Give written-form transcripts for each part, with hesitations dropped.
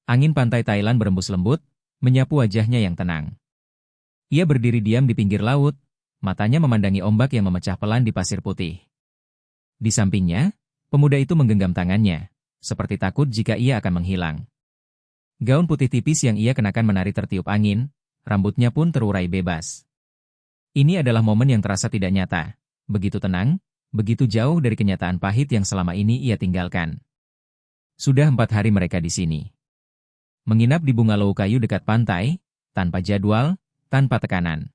Angin pantai Thailand berembus lembut, menyapu wajahnya yang tenang. Ia berdiri diam di pinggir laut, matanya memandangi ombak yang memecah pelan di pasir putih. Di sampingnya, pemuda itu menggenggam tangannya, seperti takut jika ia akan menghilang. Gaun putih tipis yang ia kenakan menari tertiup angin, rambutnya pun terurai bebas. Ini adalah momen yang terasa tidak nyata, begitu tenang, begitu jauh dari kenyataan pahit yang selama ini ia tinggalkan. Sudah 4 hari mereka di sini. Menginap di bungalow kayu dekat pantai, tanpa jadwal, tanpa tekanan.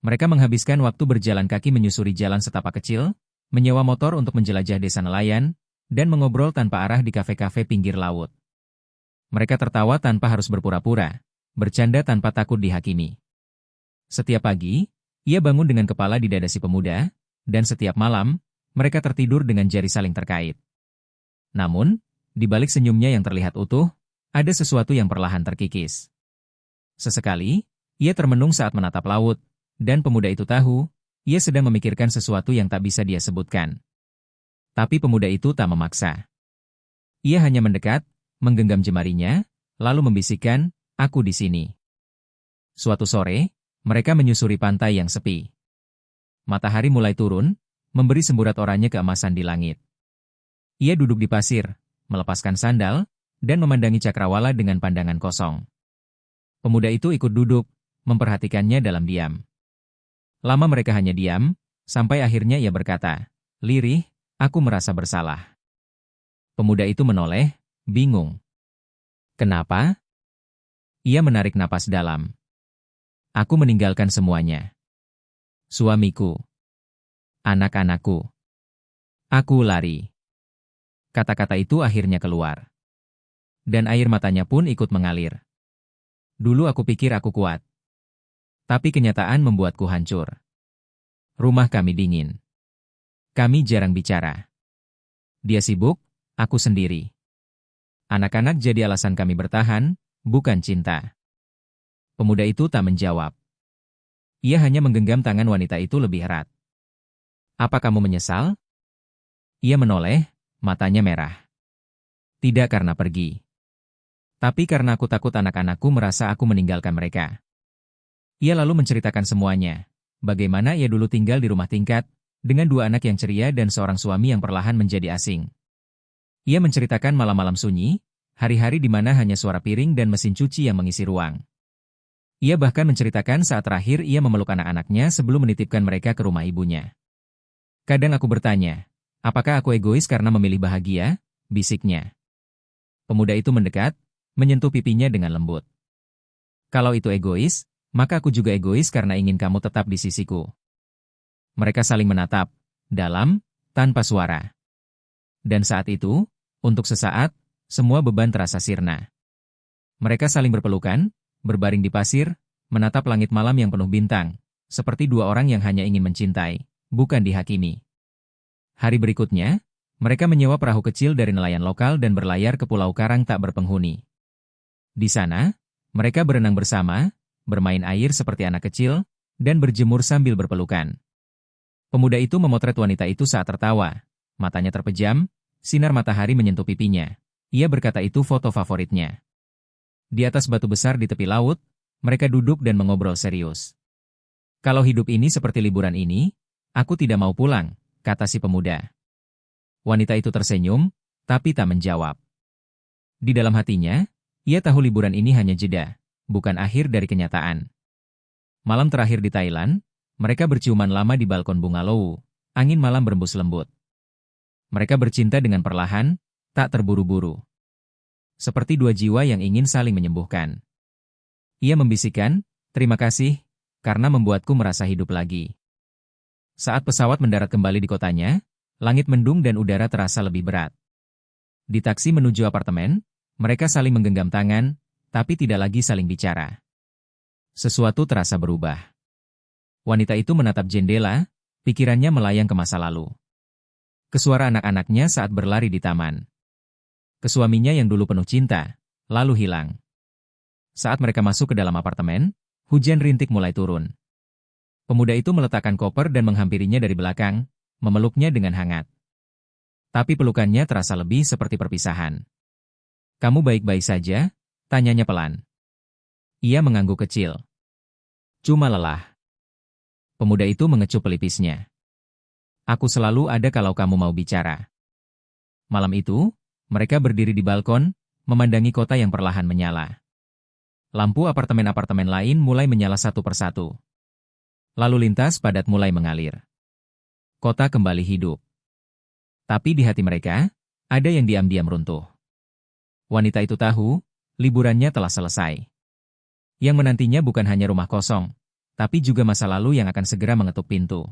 Mereka menghabiskan waktu berjalan kaki menyusuri jalan setapak kecil, menyewa motor untuk menjelajah desa nelayan, dan mengobrol tanpa arah di kafe-kafe pinggir laut. Mereka tertawa tanpa harus berpura-pura, bercanda tanpa takut dihakimi. Setiap pagi, ia bangun dengan kepala di dada si pemuda, dan setiap malam, mereka tertidur dengan jari saling terkait. Namun, di balik senyumnya yang terlihat utuh, ada sesuatu yang perlahan terkikis. Sesekali, ia termenung saat menatap laut, dan pemuda itu tahu, ia sedang memikirkan sesuatu yang tak bisa dia sebutkan. Tapi pemuda itu tak memaksa. Ia hanya mendekat, menggenggam jemarinya, lalu membisikkan, "Aku di sini." Suatu sore, mereka menyusuri pantai yang sepi. Matahari mulai turun, memberi semburat oranye keemasan di langit. Ia duduk di pasir, melepaskan sandal, dan memandangi cakrawala dengan pandangan kosong. Pemuda itu ikut duduk, memperhatikannya dalam diam. Lama mereka hanya diam, sampai akhirnya ia berkata, "Lirih, aku merasa bersalah." Pemuda itu menoleh, bingung. "Kenapa?" Ia menarik napas dalam. "Aku meninggalkan semuanya. Suamiku. Anak-anakku. Aku lari." Kata-kata itu akhirnya keluar. Dan air matanya pun ikut mengalir. "Dulu aku pikir aku kuat. Tapi kenyataan membuatku hancur. Rumah kami dingin. Kami jarang bicara. Dia sibuk, aku sendiri. Anak-anak jadi alasan kami bertahan, bukan cinta." Pemuda itu tak menjawab. Ia hanya menggenggam tangan wanita itu lebih erat. "Apa kamu menyesal?" Ia menoleh, matanya merah. "Tidak karena pergi. Tapi karena aku takut anak-anakku merasa aku meninggalkan mereka." Ia lalu menceritakan semuanya. Bagaimana ia dulu tinggal di rumah tingkat, dengan 2 anak yang ceria dan seorang suami yang perlahan menjadi asing. Ia menceritakan malam-malam sunyi, hari-hari di mana hanya suara piring dan mesin cuci yang mengisi ruang. Ia bahkan menceritakan saat terakhir ia memeluk anak-anaknya sebelum menitipkan mereka ke rumah ibunya. "Kadang aku bertanya, apakah aku egois karena memilih bahagia?" bisiknya. Pemuda itu mendekat, menyentuh pipinya dengan lembut. "Kalau itu egois, maka aku juga egois karena ingin kamu tetap di sisiku." Mereka saling menatap, dalam, tanpa suara. Dan saat itu, untuk sesaat, semua beban terasa sirna. Mereka saling berpelukan, berbaring di pasir, menatap langit malam yang penuh bintang, seperti 2 orang yang hanya ingin mencintai, bukan dihakimi. Hari berikutnya, mereka menyewa perahu kecil dari nelayan lokal dan berlayar ke pulau karang tak berpenghuni. Di sana, mereka berenang bersama, bermain air seperti anak kecil, dan berjemur sambil berpelukan. Pemuda itu memotret wanita itu saat tertawa, matanya terpejam, sinar matahari menyentuh pipinya. Ia berkata itu foto favoritnya. Di atas batu besar di tepi laut, mereka duduk dan mengobrol serius. "Kalau hidup ini seperti liburan ini, aku tidak mau pulang," kata si pemuda. Wanita itu tersenyum, tapi tak menjawab. Di dalam hatinya, ia tahu liburan ini hanya jeda, bukan akhir dari kenyataan. Malam terakhir di Thailand, mereka berciuman lama di balkon bungalow, angin malam berembus lembut. Mereka bercinta dengan perlahan, tak terburu-buru. Seperti 2 jiwa yang ingin saling menyembuhkan. Ia membisikkan, "Terima kasih, karena membuatku merasa hidup lagi." Saat pesawat mendarat kembali di kotanya, langit mendung dan udara terasa lebih berat. Di taksi menuju apartemen, mereka saling menggenggam tangan, tapi tidak lagi saling bicara. Sesuatu terasa berubah. Wanita itu menatap jendela, pikirannya melayang ke masa lalu. Ke suara anak-anaknya saat berlari di taman. Ke suaminya yang dulu penuh cinta, lalu hilang. Saat mereka masuk ke dalam apartemen, hujan rintik mulai turun. Pemuda itu meletakkan koper dan menghampirinya dari belakang, memeluknya dengan hangat. Tapi pelukannya terasa lebih seperti perpisahan. Kamu baik-baik saja? Tanyanya pelan. Ia mengangguk kecil. Cuma lelah. Pemuda itu mengecup pelipisnya. Aku selalu ada kalau kamu mau bicara. Malam itu, mereka berdiri di balkon, memandangi kota yang perlahan menyala. Lampu apartemen-apartemen lain mulai menyala satu persatu. Lalu lintas padat mulai mengalir. Kota kembali hidup. Tapi di hati mereka, ada yang diam-diam runtuh. Wanita itu tahu, liburannya telah selesai. Yang menantinya bukan hanya rumah kosong, tapi juga masa lalu yang akan segera mengetuk pintu.